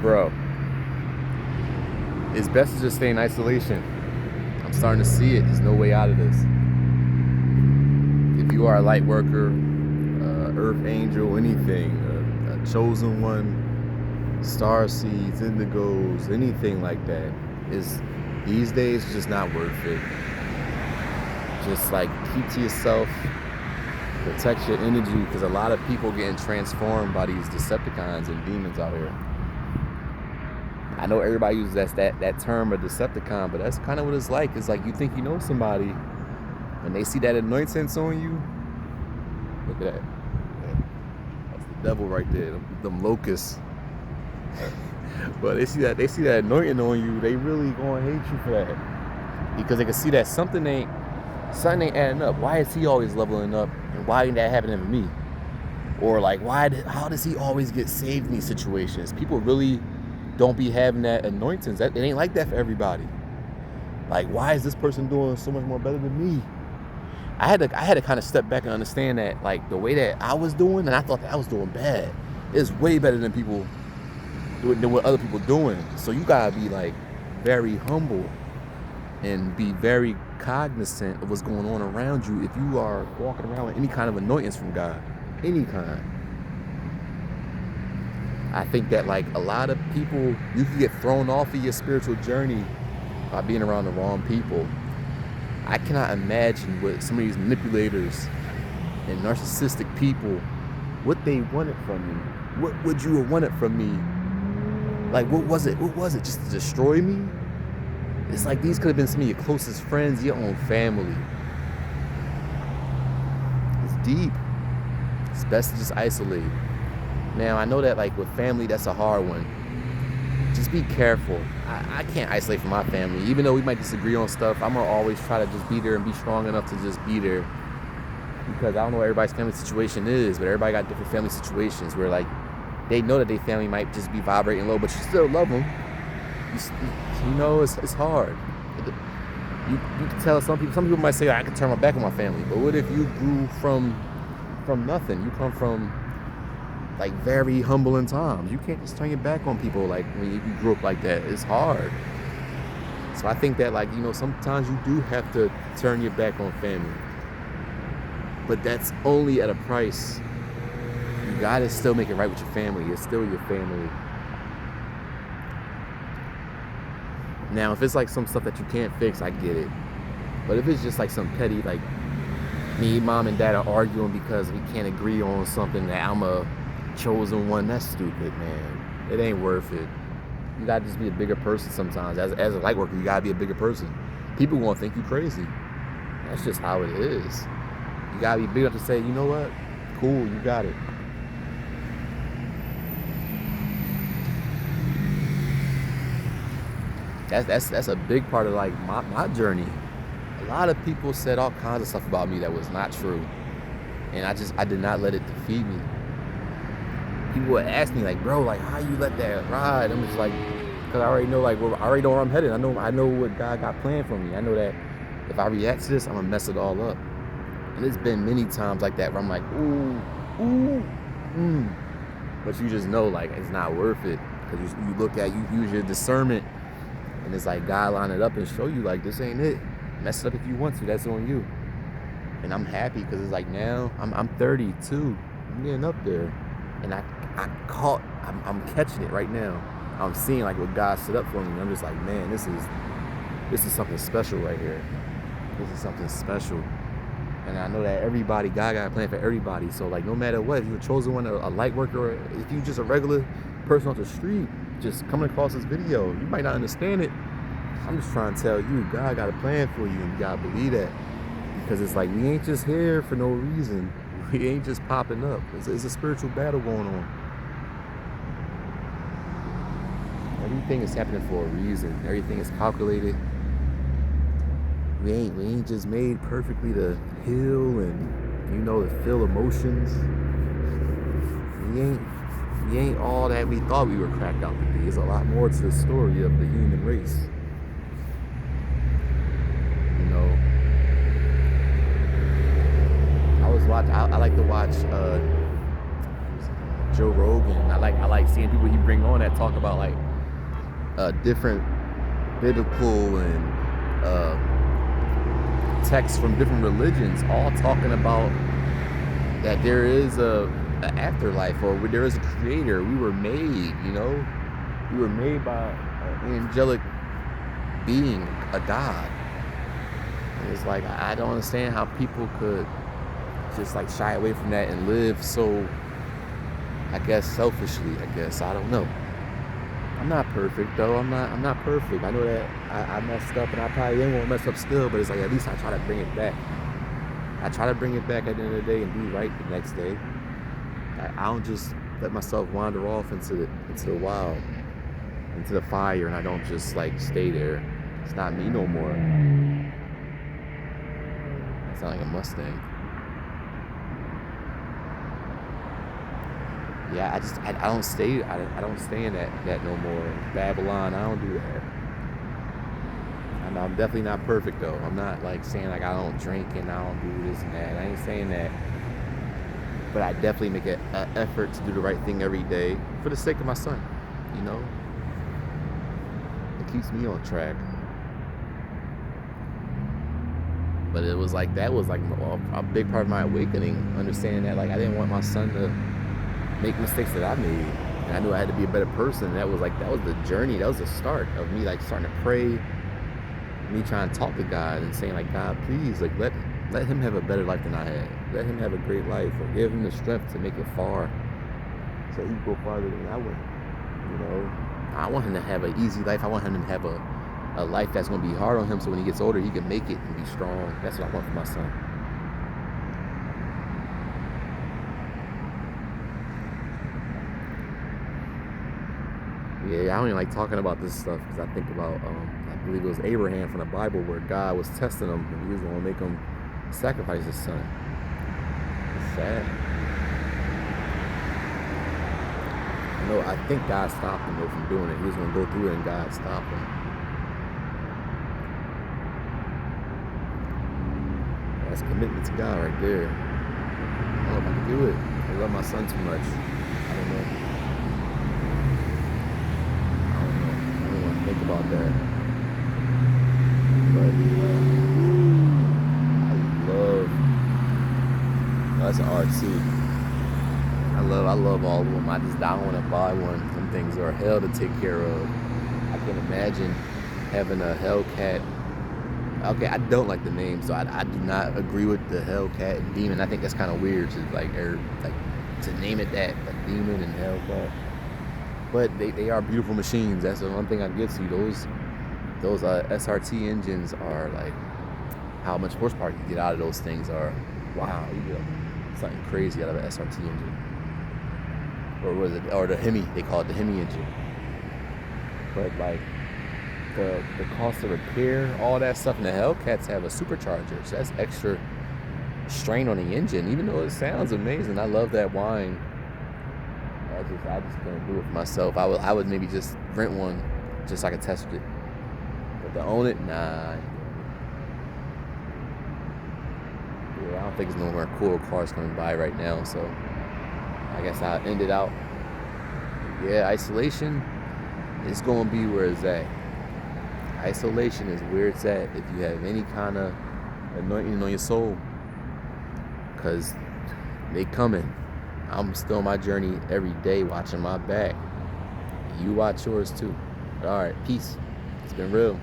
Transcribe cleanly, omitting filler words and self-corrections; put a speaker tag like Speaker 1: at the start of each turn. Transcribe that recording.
Speaker 1: Bro, it's best to just stay in isolation. I'm starting to see it. There's no way out of this. If you are a light worker, earth angel, anything, a chosen one, star seeds, indigos, anything like that, is these days just not worth it. Just like keep to yourself, protect your energy, because a lot of people getting transformed by these Decepticons and demons out here. I know everybody uses that term, a Decepticon, but that's kind of what it's like. It's like you think you know somebody, when they see that anointance on you, look at that. That's the devil right there, them locusts. But they see that anointing on you, they really gonna hate you for that. Because they can see that something ain't adding up. Why is he always leveling up, and why ain't that happening to me? Or like, how does he always get saved in these situations? People really don't be having that anointings. It ain't like that for everybody. Like, why is this person doing so much more better than me? I had to kind of step back and understand that, like, the way that I was doing, and I thought that I was doing bad, is way better than what other people doing. So you gotta be like very humble and be very cognizant of what's going on around you if you are walking around with any kind of anointings from God, any kind. I think that, like, a lot of people, you can get thrown off of your spiritual journey by being around the wrong people. I cannot imagine what some of these manipulators and narcissistic people, what they wanted from me. What would you have wanted from me? Like, what was it? Just to destroy me? It's like these could have been some of your closest friends, your own family. It's deep. It's best to just isolate. Now, I know that, like, with family, that's a hard one. Just be careful. I can't isolate from my family. Even though we might disagree on stuff, I'm going to always try to just be there and be strong enough to just be there. Because I don't know what everybody's family situation is, but everybody got different family situations where, like, they know that their family might just be vibrating low, but you still love them. You know, it's hard. You can tell some people might say, I can turn my back on my family. But what if you grew from nothing? You come from, like, very humbling times. You can't just turn your back on people, like, when you grew up like that. It's hard. So I think that, like, you know, sometimes you do have to turn your back on family. But that's only at a price. You gotta still make it right with your family. It's still your family. Now, if it's like some stuff that you can't fix, I get it. But if it's just like some petty, like, me, mom, and dad are arguing because we can't agree on something that I'm a chosen one, that's stupid, man. It ain't worth it. You gotta just be a bigger person sometimes. As a light worker, you gotta be a bigger person. People won't think you crazy. That's just how it is. You gotta be big enough to say, you know what? Cool, you got it. That's a big part of, like, my journey. A lot of people said all kinds of stuff about me that was not true, and I did not let it defeat me. People would ask me, like, bro, like, how you let that ride? I'm just like, because I already know, like, I already know where I'm headed. I know what God got planned for me. I know that if I react to this, I'm gonna mess it all up. And it's been many times like that where I'm like, but you just know, like, it's not worth it, because you look at, you use your discernment. And it's like God line it up and show you, like, this ain't it. Mess it up if you want to. That's on you. And I'm happy because it's like now I'm 32. I'm getting up there, and I'm catching it right now. I'm seeing, like, what God set up for me. I'm just like, man, this is something special right here. This is something special. And I know that God got a plan for everybody. So, like, no matter what, if you're a chosen one, a light worker, or if you're just a regular person off the street, just coming across this video, you might not understand it. I'm just trying to tell you, God got a plan for you, and you gotta believe that. Because it's like, we ain't just here for no reason. We ain't just popping up. It's a spiritual battle going on. Everything is happening for a reason. Everything is calculated. We ain't just made perfectly to heal and, you know, to feel emotions. We ain't all that we thought we were cracked out to be. There's a lot more to the story of the human race. You know, I like to watch Joe Rogan. I like seeing people he bring on that talk about like different biblical and texts from different religions, all talking about that there is a afterlife, or there is a creator. We were made, we were made by an angelic being, a God. And it's like, I don't understand how people could just like shy away from that and live so, I guess, selfishly. I don't know. I'm not perfect though. I'm not perfect. I know that I messed up, and I probably am gonna mess up still, but it's like at least I try to bring it back. I try to bring it back at the end of the day and be right the next day. I don't just let myself wander off into the wild, into the fire, and I don't just like stay there. It's not me no more. I sound like a Mustang. Yeah, I don't stay in that no more. Babylon, I don't do that. I'm definitely not perfect though. I'm not like saying like I don't drink and I don't do this and that. I ain't saying that. But I definitely make an effort to do the right thing every day for the sake of my son. It keeps me on track. But it was like, that was like a big part of my awakening, understanding that like I didn't want my son to make mistakes that I made. And I knew I had to be a better person. That was the journey. That was the start of me like starting to pray, me trying to talk to God and saying like, God, please, like let him have a better life than I had. Let him have a great life, or give him the strength to make it far, so he can go farther than I went. I want him to have an easy life. I want him to have a life that's going to be hard on him, so when he gets older, he can make it and be strong. That's what I want for my son. Yeah, I don't even like talking about this stuff because I think about, I believe it was Abraham from the Bible, where God was testing him and he was going to make him sacrifice his son. It's sad. I think God stopped him though from doing it. He was going to go through it and God stopped him. That's commitment to God right there. I don't know if I can do it. I love my son too much. I don't know. I don't want to think about that. But I love. That's an RC. I love all of them. I don't want to buy one. Some things are hell to take care of. I can imagine having a Hellcat. Okay, I don't like the name, so I do not agree with the Hellcat and Demon. I think that's kind of weird to like to name it that, like Demon and Hellcat. But they are beautiful machines. That's the one thing I get to. Those SRT engines are like, how much horsepower you get out of those things are, wow, you get something crazy out of an SRT engine. Or was it, or the Hemi? They call it the Hemi engine. But like the cost of repair, all that stuff, and the Hellcats have a supercharger, so that's extra strain on the engine. Even though it sounds amazing, I love that whine. I just couldn't do it for myself. I would maybe just rent one just so I could test it. But to own it, nah. Yeah, I don't think there's no more cool cars coming by right now, so I guess I'll end it out. Yeah, isolation is going to be where it's at. Isolation is where it's at if you have any kind of anointing on your soul, because they coming. I'm still on my journey every day, watching my back. You watch yours too. All right, peace. It's been real.